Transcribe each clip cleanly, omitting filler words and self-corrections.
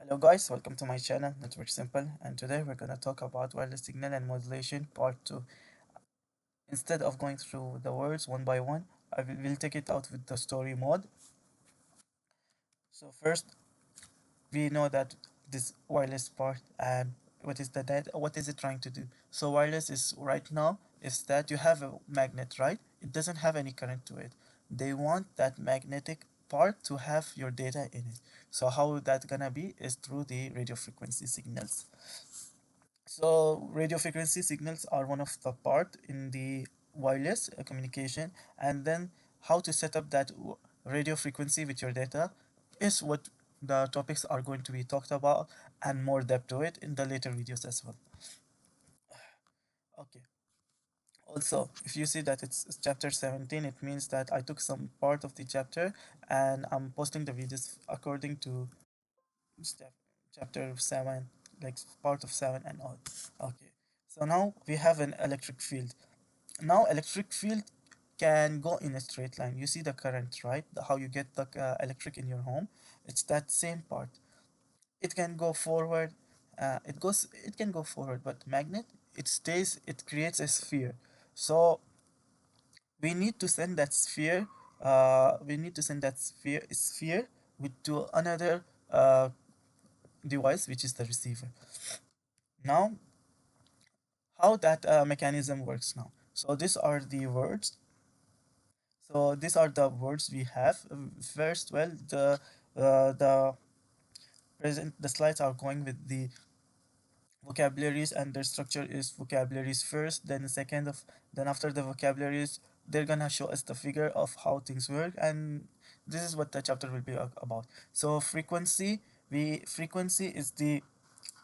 Hello guys, welcome to my channel Network Simple, and today we're gonna talk about wireless signal and modulation part 2. Instead of going through the words one by one, will take it out with the story mode. So first, we know that this wireless part and what is it trying to do. So wireless is right now is that you have a magnet, right? It doesn't have any current to it. They want that magnetic part to have your data in it. So how that gonna be is through the radio frequency signals. So radio frequency signals are one of the part in the wireless communication, and then how to set up that radio frequency with your data is what the topics are going to be talked about, and more depth to it in the later videos as well. Okay. Also, if you see that it's chapter 17, it means that I took some part of the chapter and I'm posting the videos according to step chapter 7, like part of 7 and all. Okay, so now we have an electric field. Now electric field can go in a straight line. You see the current, right? How you get the electric in your home, it's that same part. It can go forward, it can go forward, but magnet, it stays, it creates a sphere. So we need to send that sphere, sphere with to another device, which is the receiver. Now, how that mechanism works now. So these are the words. So these are the words we have. First, well, the present the slides are going with the vocabularies, and their structure is vocabularies first, then the second of then after the vocabularies, they're gonna show us the figure of how things work, and this is what the chapter will be about. So frequency is the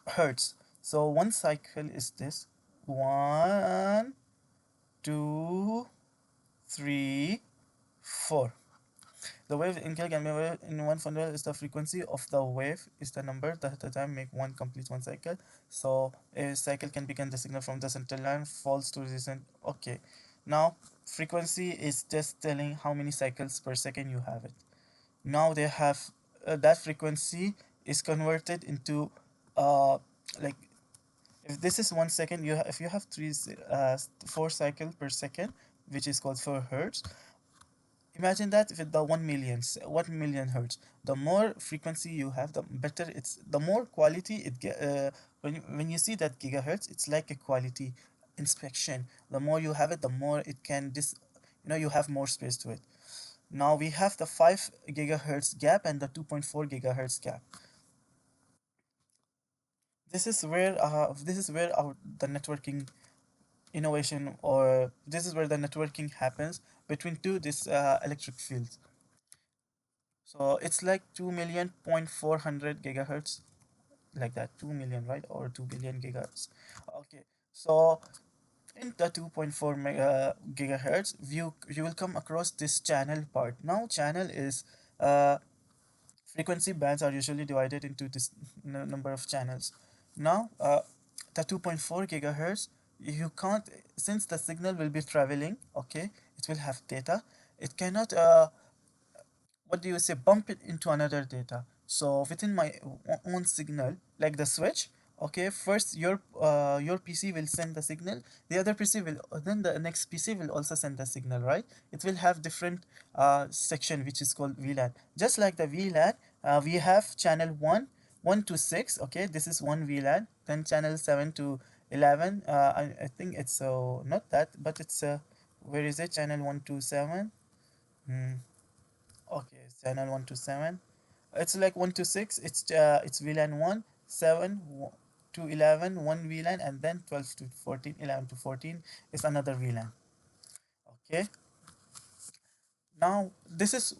hertz. So one cycle is this: 1, 2, 3, 4. The wave in can be in one fundamental is the frequency of the wave is the number that at the time make one complete one cycle. So a cycle can begin the signal from the center line, falls to the center. Okay, now frequency is just telling how many cycles per second you have it. Now they have that frequency is converted into like if this is 1 second, if you have 4 cycle per second, which is called 4 hertz. Imagine that with the 1 million hertz. The more frequency you have, the better it's. The more quality it get. When you see that gigahertz, it's like a quality inspection. The more you have it, the more it can you have more space to it. Now we have the 5 gigahertz gap and the 2.4 gigahertz gap. This is where the networking innovation, or this is where the networking happens between two this electric fields. So it's like 2 million point 400 gigahertz, like that, 2 million, right? Or 2 billion gigahertz. Okay, so in the 2.4 gigahertz, you will come across this channel part. Now channel is frequency bands are usually divided into this number of channels. Now the 2.4 gigahertz, you can't, since the signal will be traveling, okay, it will have data, it cannot what do you say, bump it into another data. So within my own signal, like the switch, okay, first your PC will send the signal, the other PC will, then the next PC will also send the signal, right? It will have different section, which is called VLAN. Just like the VLAN, we have channel 1 to 6, okay, this is one VLAN. Then channel 7 to 11, I think it's not that, but it's where is it, channel 1 to 7. Hmm. Okay, channel 1 to 7. It's like 1 to 6. It's VLAN 1, 7 to 11, one VLAN, and then 12 to 14, 11 to 14 is another VLAN. Okay. Now this is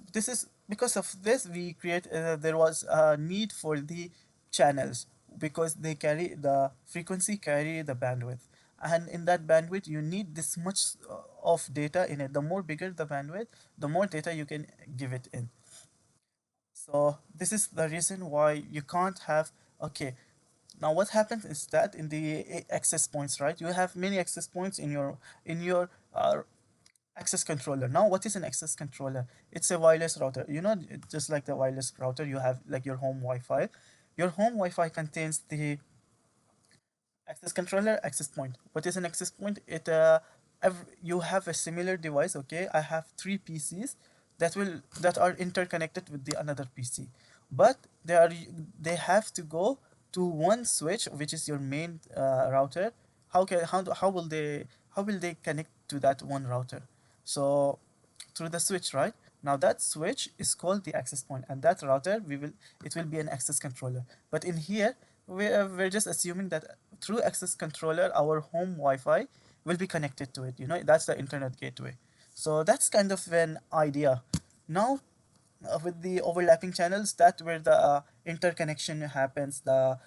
because of this we create there was a need for the channels, because they carry the frequency, carry the bandwidth, and in that bandwidth you need this much of data in it. The more bigger the bandwidth, the more data you can give it in. So this is the reason why you can't have. Okay, now what happens is that in the access points, right, you have many access points in your access controller. Now what is an access controller? It's a wireless router, just like the wireless router you have, like your home Wi-Fi. Your home Wi-Fi contains the access controller, access point. What is an access point? You have a similar device. Okay, I have three PCs that are interconnected with the another PC, but they have to go to one switch, which is your main router. How will they connect to that one router? So through the switch, right? Now that switch is called the access point, and that router it will be an access controller. But in here, we're just assuming that through access controller, our home Wi-Fi will be connected to it. You know, that's the internet gateway. So that's kind of an idea. Now, with the overlapping channels, that where the interconnection happens, the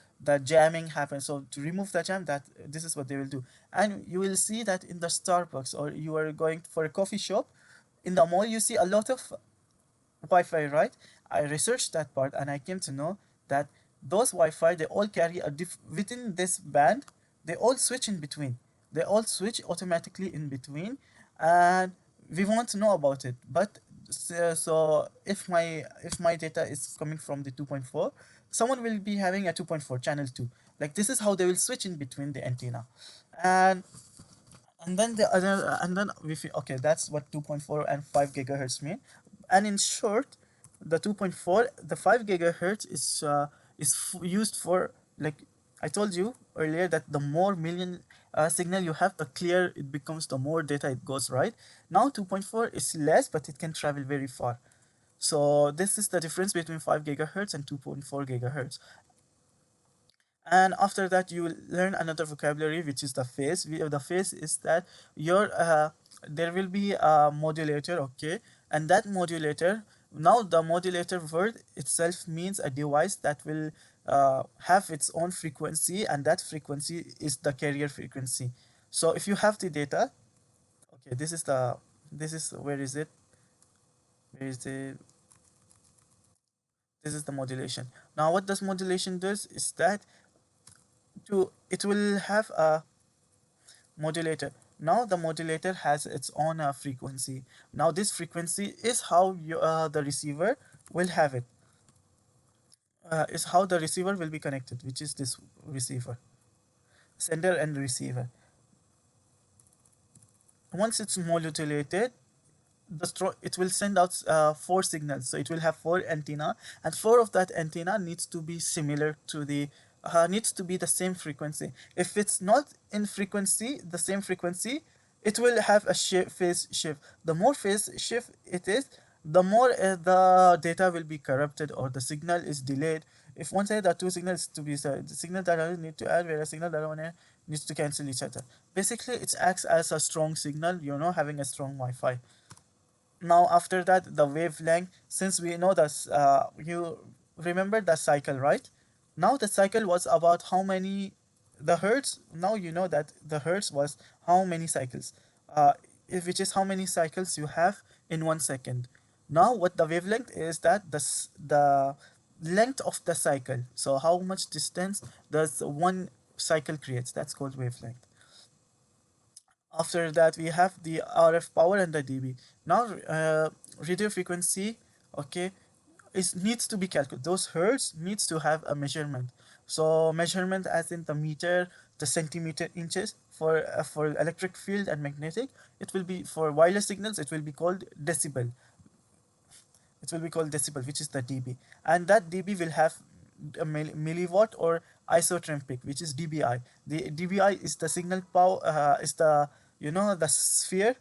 jamming happens. So to remove the jam, that this is what they will do. And you will see that in the Starbucks, or you are going for a coffee shop in the mall, you see a lot of Wi-Fi, right? I researched that part and I came to know that those Wi-Fi, they all carry within this band, they all switch in between. They all switch automatically in between, and we want to know about it. But so if my data is coming from the 2.4, someone will be having a 2.4 channel 2. Like this is how they will switch in between the antenna. And and then okay, that's what 2.4 and 5 gigahertz mean. And in short, the 2.4, the 5 gigahertz is used for, like I told you earlier, that the more million signal you have, the clear it becomes, the more data it goes, right? Now 2.4 is less, but it can travel very far. So this is the difference between 5 gigahertz and 2.4 gigahertz. And after that you will learn another vocabulary, which is the phase. The phase is that your there will be a modulator, okay? And that modulator, now the modulator word itself means a device that will have its own frequency, and that frequency is the carrier frequency. So if you have the data, okay, this is where is it, where is the this is the modulation. Now what does modulation does is that it will have a modulator. Now the modulator has its own frequency. Now this frequency is how the receiver will have it. Is how the receiver will be connected, which is this receiver, sender and receiver. Once it's modulated, it will send out four signals. So it will have four antenna, and four of that antenna needs to be similar to the needs to be the same frequency. If it's not in frequency, the same frequency, it will have a phase shift. The more phase shift it is, the more the data will be corrupted, or the signal is delayed. If one side, the two signals to be the signal that I need to add, whereas signal that I want to needs to cancel each other. Basically, it acts as a strong signal, you know, having a strong Wi-Fi. Now after that, the wavelength, since we know that you remember the cycle, right? Now the cycle was about how many, the hertz, now you know that the hertz was how many cycles, which is how many cycles you have in 1 second. Now what the wavelength is, that the length of the cycle, so how much distance does one cycle creates, that's called wavelength. After that, we have the RF power and the dB. Now radio frequency, okay, is needs to be calculated. Those hertz needs to have a measurement. So measurement as in the meter, the centimeter, inches. For electric field and magnetic, it will be, for wireless signals, it will be called decibel. It will be called decibel, which is the dB. And that dB will have a milliwatt or isotropic, which is dBi. The dBi is the signal power, is the, you know, the sphere.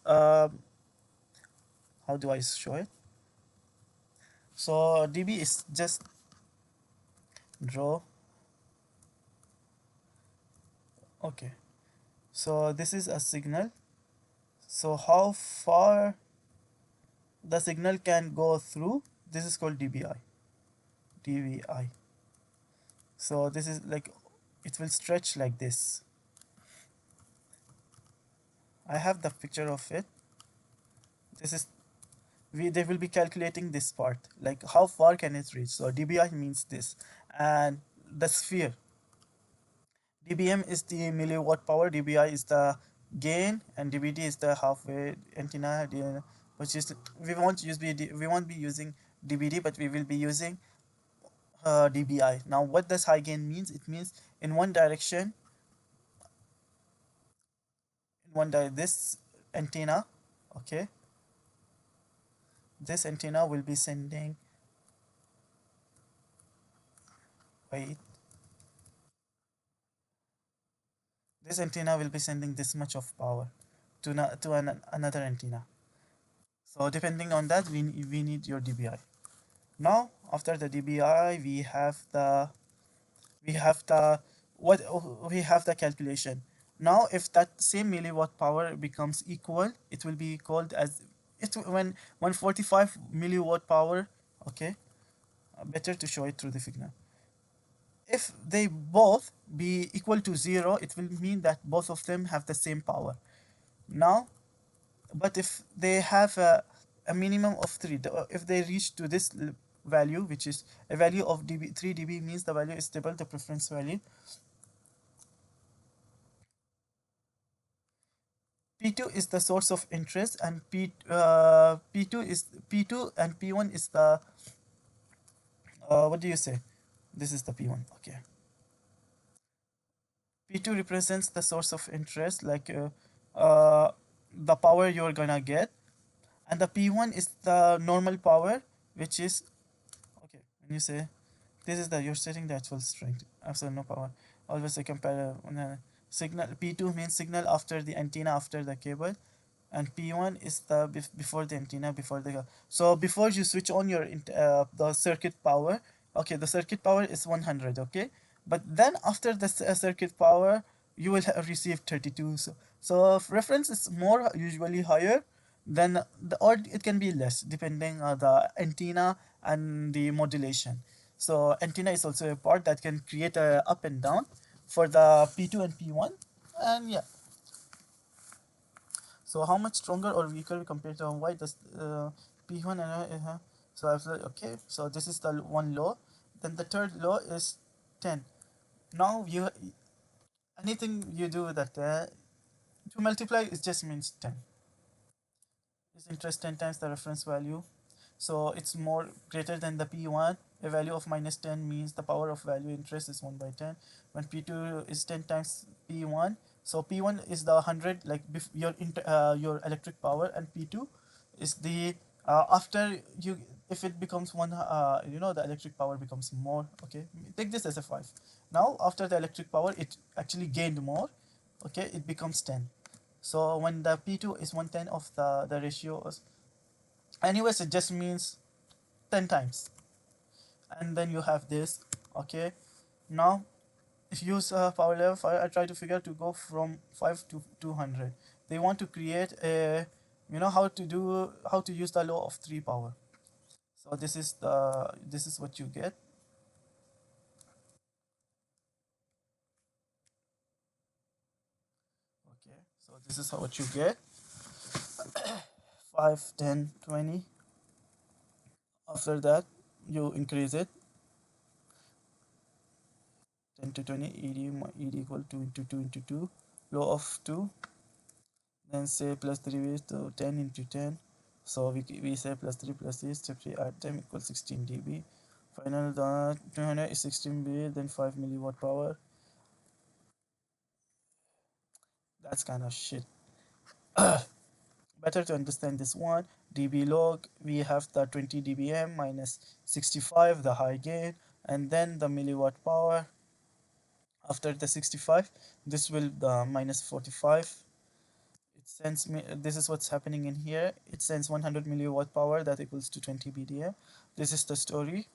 How do I show it? So dB is just draw. Okay, so this is a signal. So how far the signal can go through, this is called dBi. So this is like, it will stretch like this. I have the picture of it. This is, they will be calculating this part, like how far can it reach. So dBi means this. And the sphere, dBm is the milliwatt power, dBi is the gain, and dBd is the halfway antenna, which is, we won't be using dBd, but we will be using dBi. Now what does high gain means? It means in one direction, this antenna, okay, this antenna will be sending, wait, this antenna will be sending this much of power to, another antenna. So depending on that, we need your dBi. Now after the dBi, we have the what we have the calculation. Now if that same milliwatt power becomes equal, it will be called as it when 145 milliwatt power, okay, better to show it through the figure. If they both be equal to 0, it will mean that both of them have the same power. Now, but if they have a minimum of 3, if they reach to this value, which is a value of 3 dB, means the value is stable, the preference value. P2 is the source of interest, and P2 and P1 is the what do you say? This is the P1. Okay. P2 represents the source of interest, like the power you're gonna get, and the P1 is the normal power, which is okay. When you say this is the you're setting the actual strength, absolute no power. Always a compare signal. P2 means signal after the antenna, after the cable, and P1 is the before the antenna, before the so before you switch on your the circuit power, okay, the circuit power is 100, okay, but then after the circuit power you will receive 32. So reference is more usually higher than the, or it can be less depending on the antenna and the modulation. So antenna is also a part that can create a up and down for the P2 and P1. And yeah, so how much stronger or weaker compared to why does P1 and so I was like, okay, so this is the one law. Then the third law is 10. Now you anything you do with that to multiply it just means 10. Is interest 10 times the reference value. So it's more greater than the P1. A value of minus 10 means the power of value interest is 1 by 10. When P2 is 10 times P1, so P1 is the 100, like your electric power, and P2 is the after you, if it becomes one, the electric power becomes more. Okay, take this as a 5. Now after the electric power, it actually gained more. Okay, it becomes 10. So when the P2 is 110 of the ratios, anyways, it just means 10 times. And then you have this, okay. Now if you use power level 5, I try to figure to go from 5 to 200. They want to create a, how to use the law of 3 power. So this is what you get. Okay, so this is how what you get. 5, 10, 20. After that you increase it, 10 to 20, ed equal to into 2 into 2, law of 2, then say plus 3 ways to 10 into 10. So we say plus 3 plus 3, step 3 add time equals 16 dB. Final the 200 is 16 B, then 5 milliwatt power. That's kind of shit. Better to understand this one, dB log, we have the 20 dBm minus 65, the high gain, and then the milliwatt power. After the 65, this will the minus 45. It sends me, this is what's happening in here. It sends 100 milliwatt power that equals to 20 BDM. This is the story.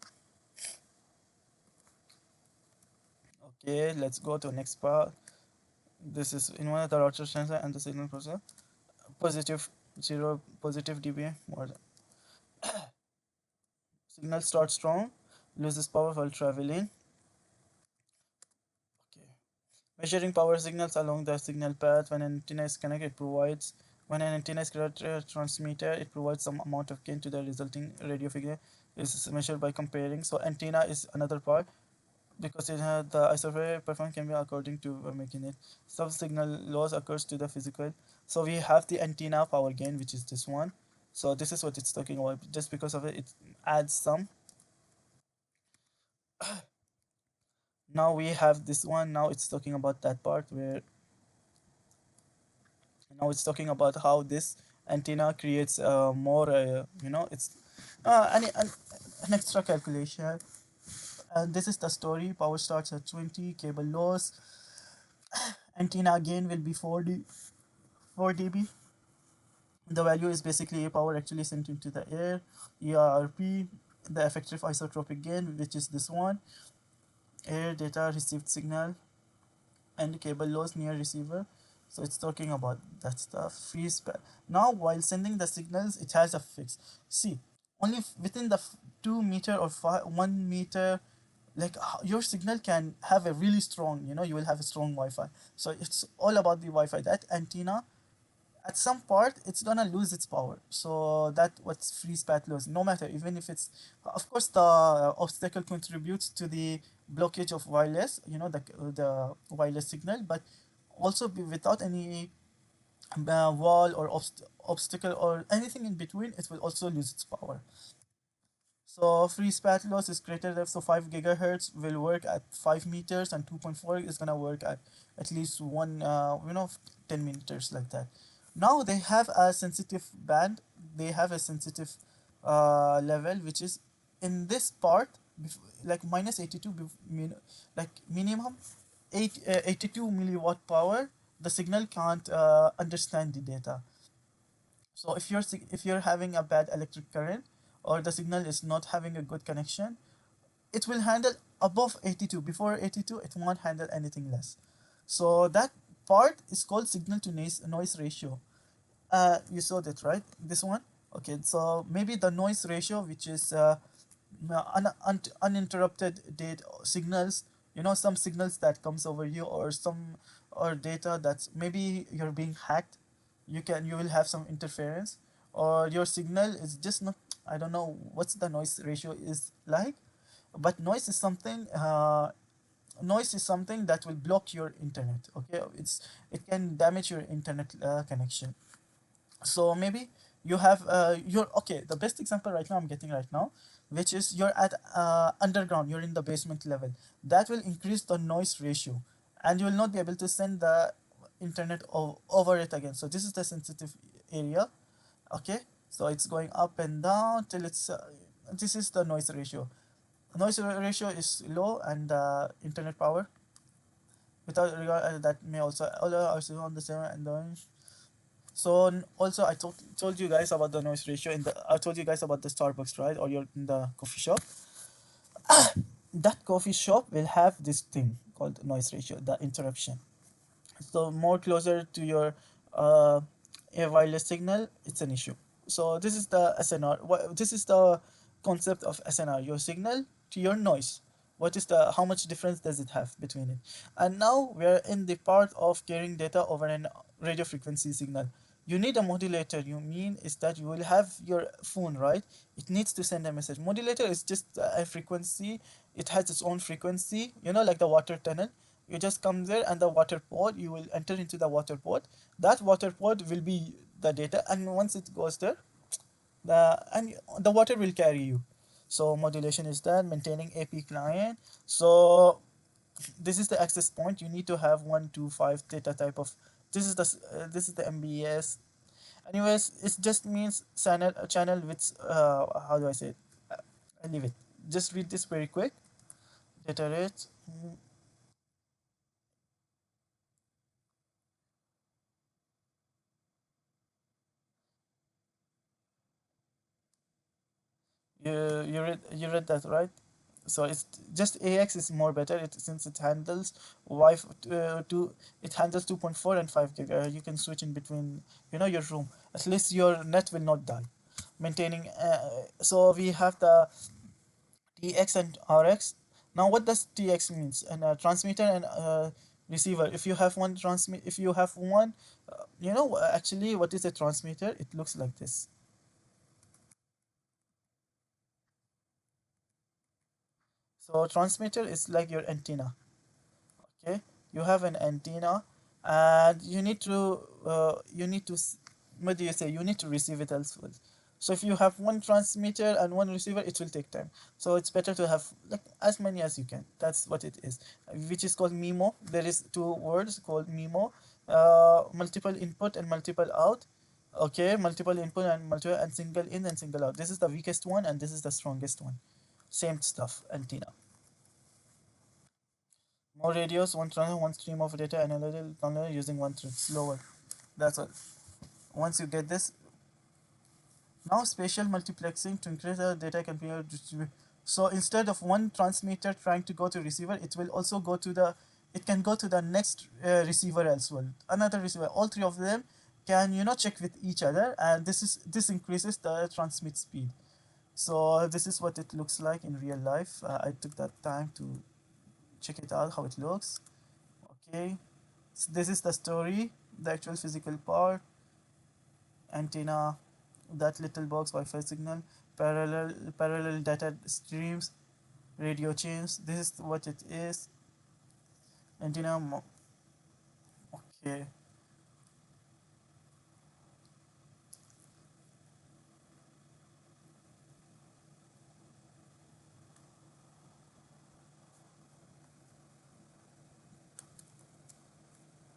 Okay, let's go to the next part. This is in one of the rotor sensor and the signal processor. Positive 0, positive dBm, more signal starts strong, loses power while traveling. Okay. Measuring power signals along the signal path. When an antenna is connected, it provides, when an antenna is connected to a transmitter, it provides some amount of gain to the resulting radio figure. Is measured by comparing. So antenna is another part because it has the isotope performance can be according to making it. Some signal loss occurs to the physical. So we have the antenna power gain, which is this one. So this is what it's talking about. Just because of it, it adds some. Now we have this one. Now it's talking about that part where now it's talking about how this antenna creates more it's an extra calculation. And this is the story. Power starts at 20, cable loss, antenna gain will be 4 dB. The value is basically power actually sent into the air. ERP, the effective isotropic gain, which is this one, air data received signal, and cable loss near receiver. So it's talking about that stuff. Free span. Now, while sending the signals, it has a fix. See, only within the 2 meter or 1 meter, like your signal can have a really strong, you will have a strong Wi-Fi. So it's all about the Wi-Fi. That antenna at some part it's gonna lose its power, so that what's free spat loss, no matter, even if it's, of course, the obstacle contributes to the blockage of wireless, the wireless signal, but also without any wall or obstacle or anything in between, it will also lose its power. So free spat loss is greater than, so 5 gigahertz will work at 5 meters, and 2.4 is gonna work at least 10 meters, like that. Now they have a sensitive band, they have a sensitive level, which is in this part, like minus 82, like minimum 82 milliwatt power. The signal can't understand the data. So if you're having a bad electric current, or the signal is not having a good connection, it will handle above 82. Before 82, it won't handle anything less. So that part is called signal to noise ratio. You saw that, right? This one. Okay, so maybe the noise ratio, which is uninterrupted data signals, some signals that comes over you, or some, or data that's maybe you're being hacked, you will have some interference, or your signal is just not, I don't know what's the noise ratio is like, but noise is something that will block your internet. Okay, it can damage your internet connection. So maybe you have you're okay, the best example right now I'm getting right now, which is you're at underground, you're in the basement level. That will increase the noise ratio, and you will not be able to send the internet over it again. So this is the sensitive area. Okay, so it's going up and down till it's this is the noise ratio. Noise ratio is low, and internet power without regard, that may also also on the same, and so also I told you guys about the noise ratio in the, I told you guys about the Starbucks, right? Or you're in the coffee shop. That coffee shop will have this thing called noise ratio, the interruption. So more closer to your uh, a wireless signal, it's an issue. So this is the SNR. This is the concept of SNR. Your signal to your noise. What is the, how much difference does it have between it? And now we are in the part of carrying data over an radio frequency signal. You need a modulator. You mean is that you will have your phone, right? It needs to send a message. Modulator is just a frequency. It has its own frequency. Like the water tunnel. You just come there, and the water pod, you will enter into the water pod. That water pod will be the data, and once it goes there, the water will carry you. So modulation is that, maintaining AP client. So this is the access point. You need to have 125 data type of, this is the MBS. Anyways, it just means channel with how do I say it? I leave it. Just read this very quick. Data rate. You read that, right? So it's just AX is more better, since it handles Wi-Fi it handles 2.4 and 5 gig. You can switch in between, your room. At least your net will not die. Maintaining. So we have the TX and RX. Now, what does TX means? And transmitter and receiver. If you have one, actually, what is a transmitter? It looks like this. So transmitter is like your antenna. Okay, you have an antenna, and you need to what do you say, you need to receive it elsewhere. So if you have one transmitter and one receiver, it will take time. So it's better to have like as many as you can. That's what it is, which is called MIMO. There is two words called MIMO, multiple input and multiple out. Okay, multiple input and multiple and single in and single out. This is the weakest one and this is the strongest one. Same stuff, antenna. More radios, one channel, one stream of data, and a little tunnel using one thread. Slower. That's all. Once you get this, now spatial multiplexing to increase the data can be distributed. So instead of one transmitter trying to go to receiver, it will also go to the, it can go to the next receiver as well. Another receiver. All three of them can, you know, check with each other, and this increases the transmit speed. So this is what it looks like in real life. I took that time to check it out how it looks. Okay, so this is the story, the actual physical part. Antenna, that little box, Wi-Fi signal, parallel data streams, radio chains. This is what it is. Antenna. Okay.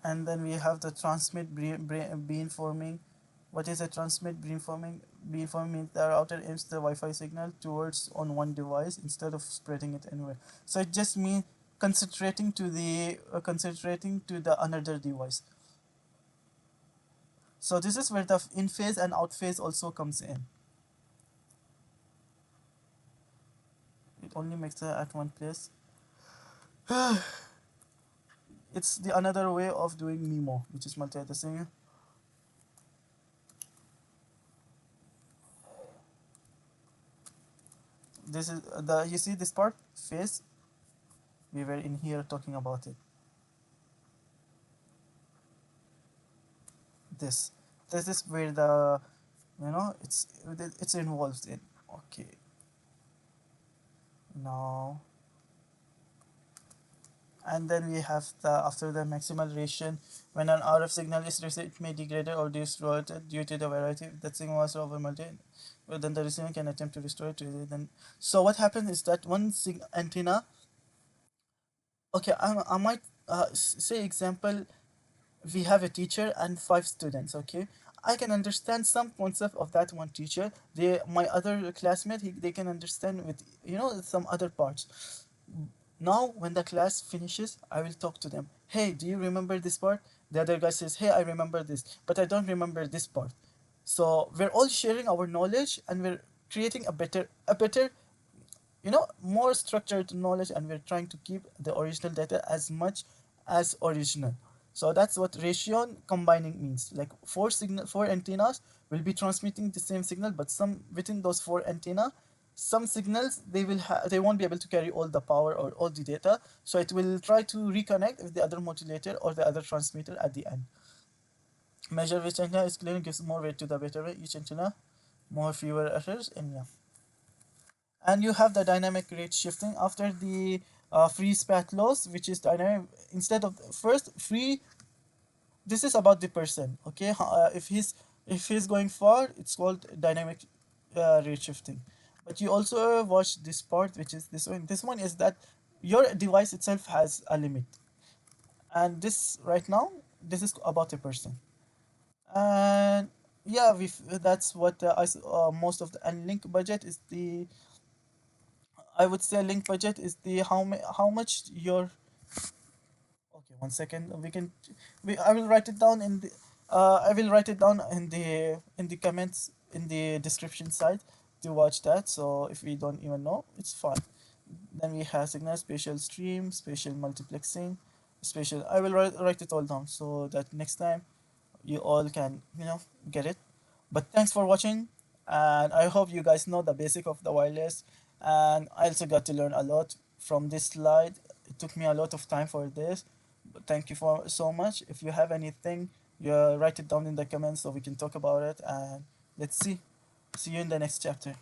And then we have the transmit beamforming. What is a transmit beamforming? Beamforming means the router aims the Wi-Fi signal towards on one device instead of spreading it anywhere. So it just means concentrating to the another device. So this is where the in phase and out phase also comes in. It only makes it at one place. It's the another way of doing MIMO, which is multi-addressing. This is the, you see this part phase. We were in here talking about it. This is where the, you know, it's involved in. Okay. Now, and then we have the after the maximal ration, when an RF signal is received, it may degrade or destroy it due to the variety that signal was over multi. Well, then the receiver can attempt to restore it. Then, so what happens is that one antenna. Okay, I might say example. We have a teacher and 5 students. Okay, I can understand some concept of that one teacher. My other classmate, they can understand with, you know, some other parts. Now when the class finishes, I will talk to them. Hey, do you remember this part? The other guy says, hey, I remember this, but I don't remember this part. So we're all sharing our knowledge and we're creating a better, you know, more structured knowledge, and we're trying to keep the original data as much as original. So that's what ratio combining means. Like four antennas will be transmitting the same signal, but some within those four antenna, some signals they won't be able to carry all the power or all the data, so it will try to reconnect with the other modulator or the other transmitter at the end. Measure which antenna is clear, gives more weight to the better way. Each antenna more fewer errors, and yeah. And you have the dynamic rate shifting after the free spat loss, which is dynamic. Instead of first free, this is about the person. Okay, if he's going far, it's called dynamic rate shifting. But you also watch this part, which is this one. This one is that your device itself has a limit, and this right now, this is about a person. And yeah, that's what most of the, and link budget is the, I would say link budget is the how much your, okay, 1 second, I will write it down in the I will write it down in the comments in the description side to watch that. So if we don't even know, it's fine. Then we have signal, spatial stream, spatial multiplexing, spatial, I will write it all down so that next time you all can, you know, get it. But thanks for watching, and I hope you guys know the basic of the wireless. And I also got to learn a lot from this slide. It took me a lot of time for this, but thank you for so much. If you have anything, you write it down in the comments so we can talk about it. And let's see you in the next chapter.